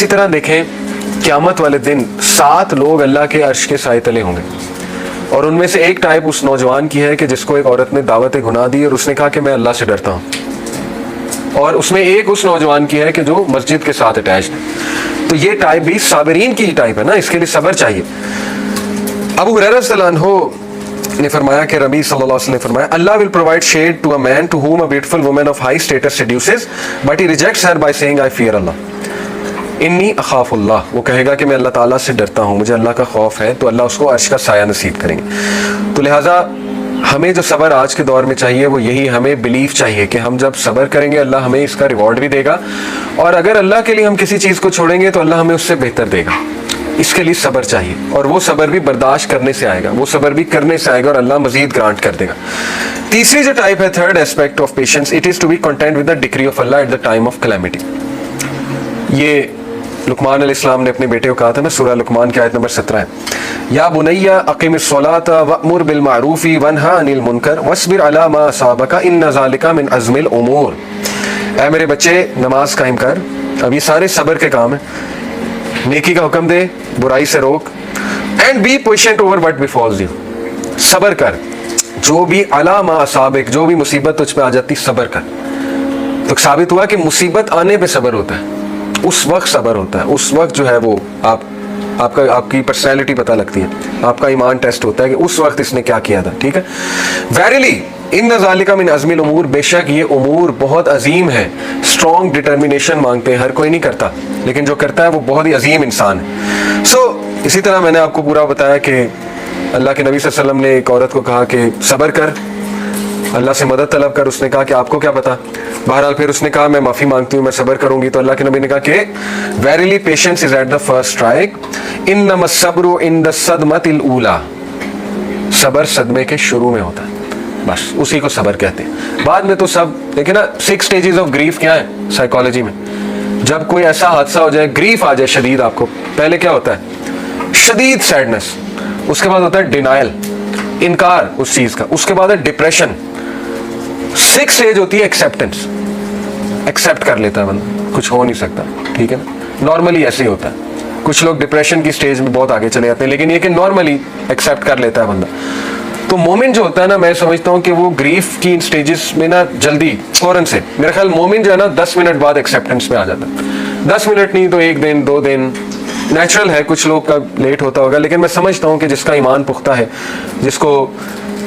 اسی طرح دیکھیں قیامت والے دن 7 لوگ اللہ کے عرش کے سائے تلے ہوں گے، اور ان میں سے ایک ٹائپ اس نوجوان کی ہے کہ جس کو ایک عورت نے دعوت گناہ دی اور اس نے کہا کہ میں اللہ سے ڈرتا ہوں، اور اس میں ایک اس نوجوان کی ہے کہ جو مسجد کے ساتھ اٹیچڈ ہے۔ تو یہ ٹائپ بھی صابرین کی ٹائپ ہے نا، اس کے لیے صبر چاہیے۔ ابو ہریرہ رضی اللہ عنہ نے فرمایا کہ نبی صلی اللہ علیہ وسلم نے فرمایا اللہ will provide shade to a man to whom a beautiful woman of high status seduces but he rejects her by saying I fear Allah انی اخاف اللہ، وہ کہے گا کہ میں اللہ تعالیٰ سے ڈرتا ہوں، مجھے اللہ کا خوف ہے، تو اللہ اس کو عرش کا سایہ نصیب کریں گے۔ تو لہٰذا ہمیں جو صبر آج کے دور میں چاہیے وہ یہی، ہمیں بلیف چاہیے کہ ہم جب صبر کریں گے اللہ ہمیں اس کا ریوارڈ بھی دے گا، اور اگر اللہ کے لیے ہم کسی چیز کو چھوڑیں گے تو اللہ ہمیں اس سے بہتر دے گا۔ اس کے لیے صبر چاہیے، اور وہ صبر بھی برداشت کرنے سے آئے گا، وہ صبر بھی کرنے سے آئے گا، اور اللہ مزید گرانٹ کر دے گا۔ تیسری جو ٹائپ ہے، third aspect of patience, it is to be content with the decree of اللہ at the time of calamity. یہ لقمان علیہ السلام نے اپنے بیٹے کو کہا تھا نا، سورہ لقمان کی آیت نمبر 17 ہے، یا بنی اقم الصلاۃ وامر بالمعروف وانہی عن المنکر واصبر علی ما اصابک ان ذلک من عزم الامور۔ اے میرے بچے نماز قائم کر، اب یہ سارے صبر کے کام ہیں، نیکی کا حکم دے، برائی سے روک، and be patient over what befalls you, صبر کر، جو بھی علی ما اصابک، جو بھی مصیبت تجھ پہ آ جاتی صبر کر۔ تو ثابت ہوا کہ مصیبت آنے پہ صبر ہوتا ہے، اس وقت صبر ہوتا ہے، اس وقت جو ہے وہ آپ کی پرسنالٹی پتہ لگتی ہے، آپ کا ایمان ٹیسٹ ہوتا ہے کہ اس وقت اس نے کیا کیا تھا، ٹھیک ہے۔ ویریلی ان ذالک من عزم الامور، بے شک یہ امور بہت عظیم ہے، اسٹرانگ ڈٹرمینیشن مانگتے ہیں، ہر کوئی نہیں کرتا، لیکن جو کرتا ہے وہ بہت ہی عظیم انسان ہے۔ سو اسی طرح میں نے آپ کو پورا بتایا کہ اللہ کے نبی صلی اللہ علیہ وسلم نے ایک عورت کو کہا کہ صبر کر، اللہ سے مدد طلب کر، اس نے کہا کہ آپ کو کیا پتا، بہرحال پھر اس نے کہا میں معافی مانگتی ہوں، میں صبر کروں گی، تو اللہ کے نبی نے کہا کہ verily patience is at the first strike انما الصبر عند الصدمۃ الاولی، صبر صدمے کے شروع میں ہوتا ہے، بس اسی کو صبر کہتے ہیں۔ بعد میں تو سب دیکھیں نا، 6 stages آف گریف کیا ہے سائیکالوجی میں؟ جب کوئی ایسا حادثہ ہو جائے، گریف آ جائے شدید، آپ کو پہلے کیا ہوتا ہے؟ شدید سیڈنس، اس کے بعد ہوتا ہے ڈینائل، انکار اس چیز کا، اس کے بعد ہے ڈپریشن، 6 stage ہوتی ہے ایکسیپٹنس، ایکسیپٹ کر لیتا ہے بندہ، کچھ ہو نہیں سکتا، ٹھیک ہے نا، نارملی ایسے ہی ہوتا ہے۔ کچھ لوگ ڈپریشن کی سٹیج میں بہت آگے چلے جاتے ہیں، لیکن یہ کہ نارملی ایکسیپٹ کر لیتا ہے بندہ۔ تو مومن جو ہوتا ہے نا، میں سمجھتا ہوں کہ وہ گریف کی ان سٹیجز میں نا جلدی فوراً سے، میرا خیال مومن جو ہے نا 10 منٹ بعد ایکسیپٹنس میں آ جاتا ہے، 10 منٹ نہیں تو 1 دن 2 دن، نیچرل ہے، کچھ لوگ کا لیٹ ہوتا ہوگا، لیکن میں سمجھتا ہوں کہ جس کا ایمان پختہ ہے، جس کو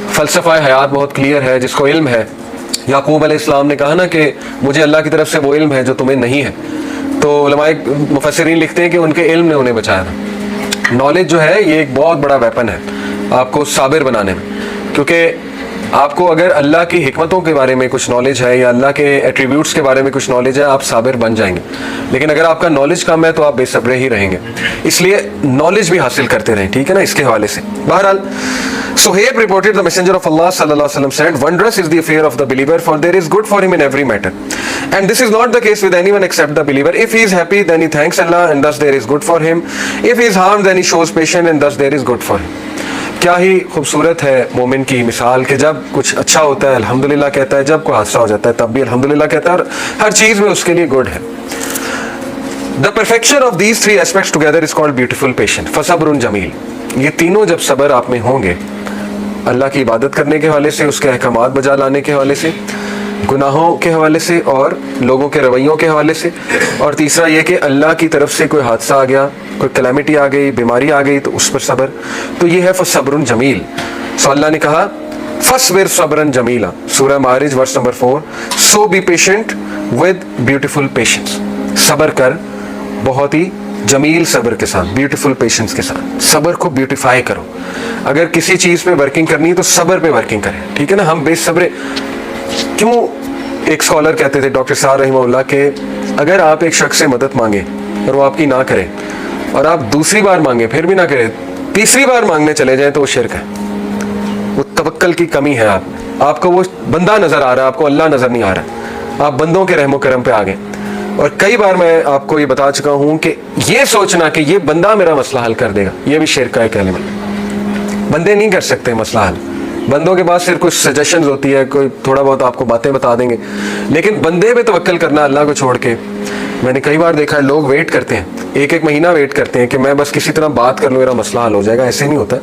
فلسفہ حیات بہت کلیئر ہے، جس کو علم ہے، یعقوب علیہ السلام نے کہا نا کہ مجھے اللہ کی طرف سے وہ علم ہے جو تمہیں نہیں ہے، تو علماء مفسرین لکھتے ہیں کہ ان کے علم نے انہیں بچایا تھا۔ نالج جو ہے یہ ایک بہت بڑا ویپن ہے آپ کو صابر بنانے میں، کیونکہ آپ کو اگر اللہ کی حکمتوں کے بارے میں کچھ نالج ہے یا اللہ کے ایٹریبیوٹس کے بارے میں کچھ نالج ہے، آپ صابر بن جائیں گے، لیکن اگر آپ کا نالج کم ہے تو آپ بے صبرے ہی رہیں گے، اس لیے نالج بھی حاصل کرتے رہیں، ٹھیک ہے نا، اس کے حوالے سے۔ بہرحال Suhaib reported the messenger of Allah sallallahu alaihi wasallam said, wondrous is the affair of the believer, for there is good for him in every matter, and this is not the case with anyone except the believer. If he is happy then he thanks Allah and thus there is good for him, if he is harmed then he shows patience and thus there is good for him. کیا ہی خوبصورت ہے مومن کی مثال کہ جب کچھ اچھا ہوتا ہے الحمدللہ کہتا ہے، جب کوئی حادثہ ہو جاتا ہے تب بھی الحمدللہ کہتا ہے، اور ہر چیز میں اس کے لیے گڈ ہے۔ The perfection of these 3 aspects together is called beautiful patience. فصبر جمیل، یہ تینوں جب صبر آپ میں ہوں گے، اللہ کی عبادت کرنے کے حوالے سے، اس کے احکامات بجا لانے کے حوالے سے، گناہوں کے حوالے سے اور لوگوں کے رویوں کے حوالے سے، اور تیسرا یہ کہ اللہ کی طرف سے کوئی حادثہ آ گیا، کوئی کلیمٹی آ گئی، بیماری آ گئی، تو اس پر صبر، تو یہ ہے فصبر جمیل۔ سو اللہ نے کہا فصبر صبرا جمیلا، سورہ معارج verse number 4، so be patient with beautiful patience, صبر کر بہت ہی جمیل صبر کے ساتھ، بیوٹیفل پیشنس کے ساتھ، صبر کو بیوٹیفائی کرو۔ اگر کسی چیز پہ ورکنگ کرنی ہے تو صبر پہ ورکنگ کریں، ٹھیک ہے نا۔ ہم بے صبرے کیوں، ایک اسکالر کہتے تھے ڈاکٹر صاحب رحمہ اللہ کہ اگر آپ ایک شخص سے مدد مانگیں اور وہ آپ کی نہ کرے، اور آپ دوسری بار مانگیں پھر بھی نہ کرے، تیسری بار مانگنے چلے جائیں تو وہ شرک ہے، وہ توکل کی کمی ہے۔ آپ کو وہ بندہ نظر آ رہا ہے، آپ کو اللہ نظر نہیں آ رہا، آپ بندوں کے رحم و کرم پہ آ گئے۔ اور کئی بار میں آپ کو یہ بتا چکا ہوں کہ یہ سوچنا کہ یہ بندہ میرا مسئلہ حل کر دے گا، یہ بھی شرک کا ایک ایلیمنٹ۔ بندے نہیں کر سکتے مسئلہ حل، بندوں کے پاس صرف کچھ سجیشنز ہوتی ہے، کوئی تھوڑا بہت آپ کو باتیں بتا دیں گے، لیکن بندے پہ توکل کرنا اللہ کو چھوڑ کے، میں نے کئی بار دیکھا ہے لوگ ویٹ کرتے ہیں ایک ایک مہینہ ویٹ کرتے ہیں کہ میں بس کسی طرح بات کر لوں میرا مسئلہ حل ہو جائے گا. ایسے نہیں ہوتا.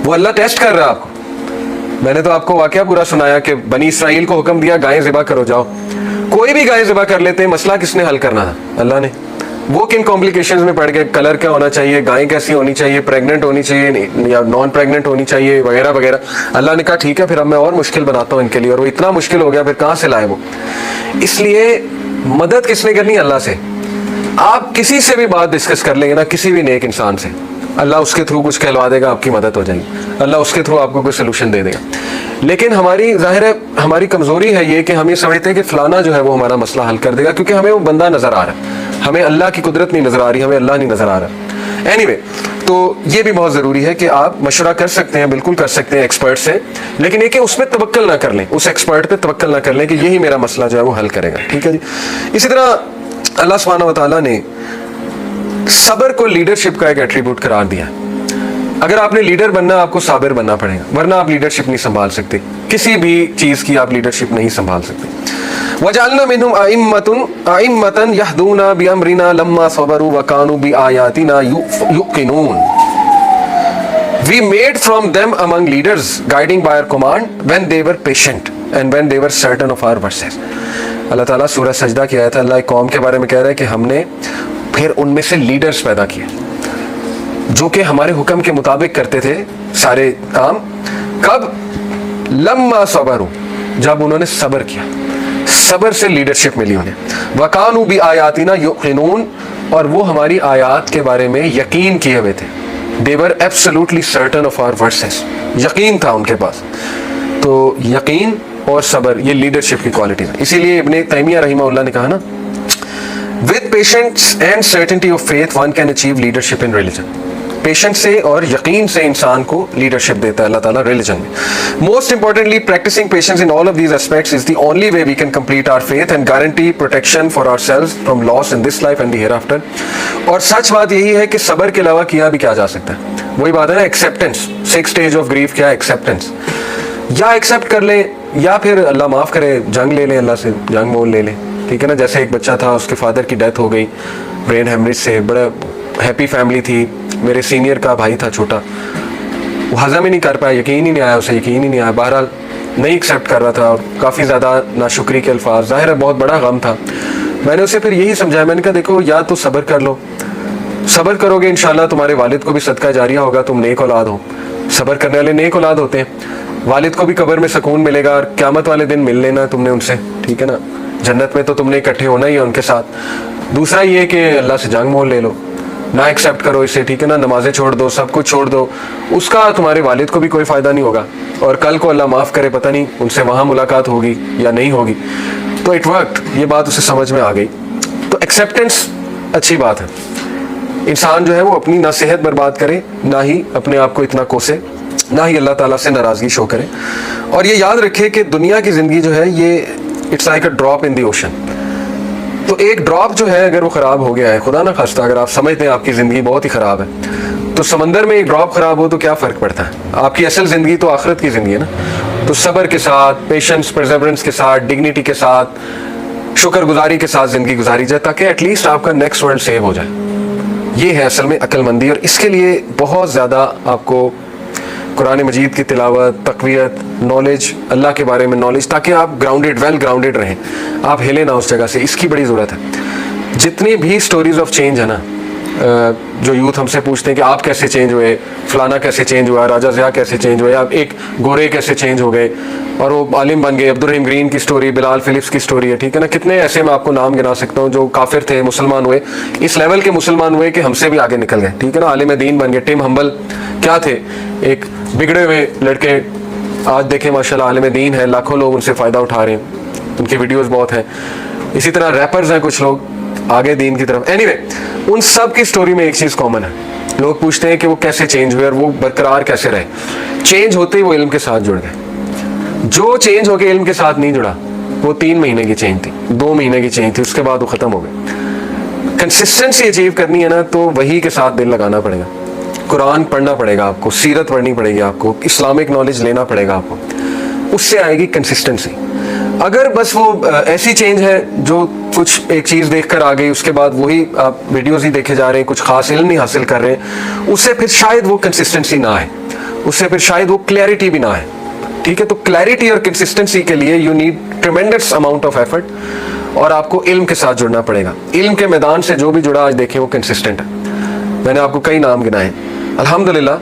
وہ اللہ ٹیسٹ کر رہا ہے آپ کو. میں نے تو آپ کو واقعہ پورا سنایا کہ بنی اسرائیل کو حکم دیا گائیں ذبح کرو, جاؤ. کوئی بھی گائیں ذبح کر لیتے ہیں, مسئلہ کس نے حل کرنا تھا؟ اللہ نے. وہ کن کمپلیکیشنز میں پڑ گئے, کلر کیا ہونا چاہیے, گائیں کیسی ہونی چاہیے, پریگننٹ ہونی چاہیے یا نان پریگننٹ ہونی چاہیے, وغیرہ وغیرہ. اللہ نے کہا ٹھیک ہے پھر اب میں اور مشکل بناتا ہوں ان کے لیے, اور وہ اتنا مشکل ہو گیا پھر کہاں سے لائے وہ. اس لیے مدد کس نے کرنی؟ اللہ سے. آپ کسی سے بھی بات ڈسکس کر لیں گے نا, کسی بھی نیک انسان سے, اللہ اس کے تھرو کچھ کہلوا دے گا, آپ کی مدد ہو جائے گی, اللہ اس کے تھرو آپ کو کوئی سلوشن دے دے گا. لیکن ہماری ظاہر ہے ہماری کمزوری ہے یہ کہ ہم یہ سمجھتے ہیں کہ فلانا جو ہے وہ ہمارا مسئلہ حل کر دے گا, کیونکہ ہمیں وہ بندہ نظر آ رہا ہے, ہمیں اللہ کی قدرت نہیں نظر آ رہی, ہمیں اللہ نہیں نظر آ رہا. اینی تو یہ بھی بہت ضروری ہے کہ آپ مشورہ کر سکتے ہیں, بالکل کر سکتے ہیں ایکسپرٹ سے, لیکن یہ کہ اس میں توکل نہ کر لیں, اس ایکسپرٹ پہ توکل نہ کر لیں کہ یہی میرا مسئلہ جو ہے وہ حل کرے گا. ٹھیک ہے جی. اسی طرح اللہ سبحانہ و تعالیٰ نے صبر کو لیڈرشپ کا ایک ایٹریبیوٹ قرار دیا. اگر آپ نے لیڈر بننا آپ کو صابر بننا پڑے گا, ورنہ آپ لیڈرشپ نہیں سنبھال سکتے, کسی بھی چیز کی آپ لیڈرشپ نہیں سنبھال سکتے. وَجَعَلْنَا مِنْهُمْ أَئِمَّةً يَهْدُونَ بِأَمْرِنَا لَمَّا صَبَرُوا وَكَانُوا بِآيَاتِنَا يُوقِنُونَ. We made from them among leaders guiding by our command when they were patient and when they were certain of our verses. اللہ تعالیٰ سورہ سجدہ کی آیت ہے, اللہ ایک قوم کے بارے میں کہہ رہا ہے کہ ہم نے پھر ان میں سے لیڈرز پیدا کیے جو کہ ہمارے حکم کے مطابق کرتے تھے سارے کام. کب؟ لما صبروا, جب انہوں نے صبر کیا, صبر سے لیڈرشپ ملی انہیں. وَكَانُوا بِآيَاتِنَا يُوقِنُونَ, اور وہ ہماری آیات کے بارے میں یقین کیے ہوئے تھے. They were absolutely certain of our verses. یقین تھا ان کے پاس. تو یقین اور صبر یہ لیڈرشپ کی کوالٹیز ہیں. اسی لیے ابن تیمیہ رحمہ اللہ نے کہا نا, with patience and certainty of faith one can achieve leadership in religion. Patience سے اور یقین سے انسان کو لیڈرشپ دیتا ہے اللہ تعالیٰ ریلیجن میں. Most importantly practicing patience in all of these aspects is the only way we can complete our faith and guarantee protection for ourselves from loss in this life and the hereafter. اور سچ بات یہی ہے کہ صبر کے علاوہ کیا بھی کیا جا سکتا ہے. وہی بات ہے نا, ایکسیپٹنس. 6 stage of grief کیا ہے؟ ایکسیپٹنس. یا ایکسیپٹ کر لیں یا پھر اللہ معاف کرے جنگ لے لیں, اللہ سے جنگ مول لے لیں. ٹھیک ہے نا. جیسے ایک بچہ تھا, اس کے فادر کی ڈیتھ ہو گئی برین ہیمریج سے, بڑا ہیپی فیملی تھی, میرے سینئر کا بھائی تھا چھوٹا, وہ ہضم ہی نہیں کر پایا, یقین ہی نہیں آیا اسے, یقین ہی نہیں آیا, بہرحال نہیں ایکسیپٹ کر رہا تھا اور کافی زیادہ ناشکری کے الفاظ, ظاہر ہے بہت بڑا غم تھا. میں نے اسے پھر یہی سمجھایا, میں نے کہا دیکھو یا تو صبر کر لو, صبر کرو گے انشاءاللہ تمہارے والد کو بھی صدقہ جاریہ ہوگا, تم نیک اولاد ہو. صبر کرنے والے نیک اولاد ہوتے ہیں, والد کو بھی قبر میں سکون ملے گا اور قیامت والے دن مل لینا تم نے ان سے. ٹھیک ہے نا, جنت میں تو تم نے اکٹھے ہونا ہی ہے ان کے ساتھ. دوسرا یہ کہ اللہ سے جنگ مول لے لو, نہ ایکسیپٹ کرو اسے. ٹھیک ہے نا, نمازیں چھوڑ دو, سب کچھ چھوڑ دو, اس کا تمہارے والد کو بھی کوئی فائدہ نہیں ہوگا, اور کل کو اللہ معاف کرے پتہ نہیں ان سے وہاں ملاقات ہوگی یا نہیں ہوگی. تو اٹ ورکڈ, یہ بات اسے سمجھ میں آ گئی. تو ایکسیپٹنس اچھی بات ہے. انسان جو ہے وہ اپنی نہ صحت برباد کرے, نہ ہی اپنے آپ کو اتنا کوسے, نہ ہی اللہ تعالیٰ سے ناراضگی شو کرے. اور یہ یاد رکھے کہ دنیا کی زندگی جو ہے یہ it's like a drop in the ocean. تو ایک ڈراپ جو ہے اگر وہ خراب ہو گیا ہے, خدا نہ خواستہ اگر آپ سمجھتے ہیں آپ کی زندگی بہت ہی خراب ہے, تو سمندر میں ایک ڈراپ خراب ہو تو کیا فرق پڑتا ہے؟ آپ کی اصل زندگی تو آخرت کی زندگی ہے نا. تو صبر کے ساتھ, پیشنس, پرزیورنس کے ساتھ, ڈگنیٹی کے ساتھ, شکر گزاری کے ساتھ زندگی گزاری جائے تاکہ ایٹ لیسٹ آپ کا نیکسٹ ورلڈ سیو ہو جائے. یہ ہے اصل میں عقل مندی, اور اس کے لیے بہت زیادہ آپ کو قرآن مجید کی تلاوت, تقویت, نالج, اللہ کے بارے میں نالج, تاکہ آپ گراؤنڈیڈ, ویل گراؤنڈیڈ رہیں, آپ ہلے نہ اس جگہ سے. اس کی بڑی ضرورت ہے. جتنی بھی سٹوریز آف چینج ہے نا, جو یوتھ ہم سے پوچھتے ہیں کہ آپ کیسے چینج ہوئے, فلانا کیسے چینج ہوا, راجہ ضیاء کیسے چینج ہوئے, آپ ایک گورے کیسے چینج ہو گئے اور وہ عالم بن گئے, عبدالرحیم گرین کی سٹوری, بلال فلپس کی سٹوری ہے. ٹھیک ہے نا, کتنے ایسے میں آپ کو نام گنا سکتا ہوں جو کافر تھے, مسلمان ہوئے, اس لیول کے مسلمان ہوئے کہ ہم سے بھی آگے نکل گئے. ٹھیک ہے نا, عالم دین بن گئے. ٹم ہمبل کیا تھے؟ ایک بگڑے ہوئے لڑکے, آج دیکھیں ماشاءاللہ عالم دین ہے, لاکھوں لوگ ان سے فائدہ اٹھا رہے ہیں, ان کی ویڈیوز بہت ہیں. اسی طرح ریپرز ہیں کچھ لوگ آگے دین کی طرف. اینی وے, ان سب کی سٹوری میں ایک چیز کامن ہے. لوگ پوچھتے ہیں کہ وہ کیسے چینج ہوئے اور وہ برقرار کیسے رہے. چینج ہوتے ہی وہ علم کے ساتھ جڑ گئے. جو چینج ہو کے علم کے ساتھ نہیں جڑا, وہ 3 مہینے کی چینج تھی, 2 مہینے کی چینج تھی, اس کے بعد وہ ختم ہو گئے. کنسسٹنسی اچیو کرنی ہے نا تو وہی کے ساتھ دل لگانا پڑے گا. قرآن پڑھنا پڑے گا آپ کو, سیرت پڑھنی پڑے گی آپ کو, اسلامک نالج لینا پڑے گا آپ کو, اس سے آئے گی کنسسٹنسی. اگر بس وہ ایسی چینج ہے جو کچھ ایک چیز دیکھ کر آ گئی، اس کے بعد وہی آپ ویڈیوز ہی دیکھے جا رہے ہیں، کچھ خاص علم نہیں حاصل کر رہے ہیں، اس سے پھر شاید وہ کنسسٹنسی نہ آئے، اس سے پھر شاید وہ کلیئرٹی بھی نہ آئے. ٹھیک ہے، تو کلیئرٹی اور کنسسٹنسی کے لیے you need tremendous amount of effort, اور آپ کو علم کے ساتھ جڑنا پڑے گا. علم کے میدان سے جو بھی جڑا آج دیکھیں وہ کنسسٹنٹ ہے. میں نے آپ کو کئی نام گنائے. الحمدللہ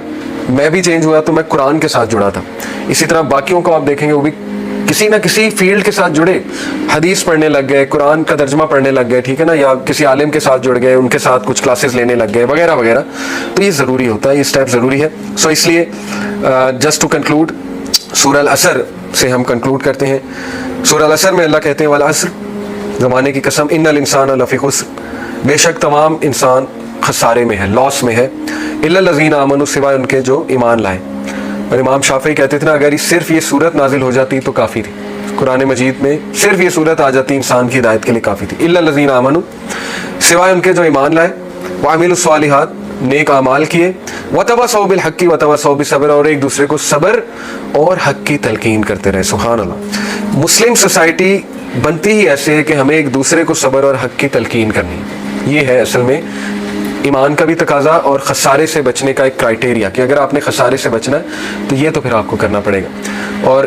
میں بھی چینج ہوا تو میں قرآن کے ساتھ جڑا تھا. اسی طرح باقیوں کو آپ دیکھیں گے وہ بھی کسی نہ کسی فیلڈ کے ساتھ جڑے، حدیث پڑھنے لگ گئے، قرآن کا ترجمہ پڑھنے لگ گئے، ٹھیک ہے نا، یا کسی عالم کے ساتھ جڑ گئے، ان کے ساتھ کچھ کلاسز لینے لگ گئے وغیرہ وغیرہ. تو یہ ضروری ہوتا ہے، یہ اسٹیپ ضروری ہے. سو اس لیے جسٹ ٹو کنکلوڈ، سورہ العصر سے ہم کنکلوڈ کرتے ہیں. سورہ العصر میں اللہ کہتے ہیں والعصر، زمانے کی قسم، ان الانسان لفی خسر، بے شک تمام انسان خسارے میں ہے، لاس میں ہے، الا الذین آمنوا، سوائے ان کے جو ایمان لائے. اور امام شافعی کہتے تھے نا، اگر صرف یہ صورت نازل ہو جاتی تو کافی تھی، قرآن مجید میں صرف یہ صورت آ جاتی انسان کی ہدایت کے لیے کافی تھی. الا الذین آمنوا، سوائے ان کے جو ایمان لائے، وعملوا الصالحات، نیک اعمال کیے، وتواصوا بالحق وتواصوا بالصبر، اور ایک دوسرے کو صبر اور حق کی تلقین کرتے رہے. سبحان اللہ. مسلم سوسائٹی بنتی ہی ایسے ہے کہ ہمیں ایک دوسرے کو صبر اور حق کی تلقین کرنی. یہ ہے اصل میں ایمان کا بھی تقاضا اور خسارے سے بچنے کا ایک کرائٹیریا، کہ اگر آپ نے خسارے سے بچنا ہے تو یہ تو پھر آپ کو کرنا پڑے گا. اور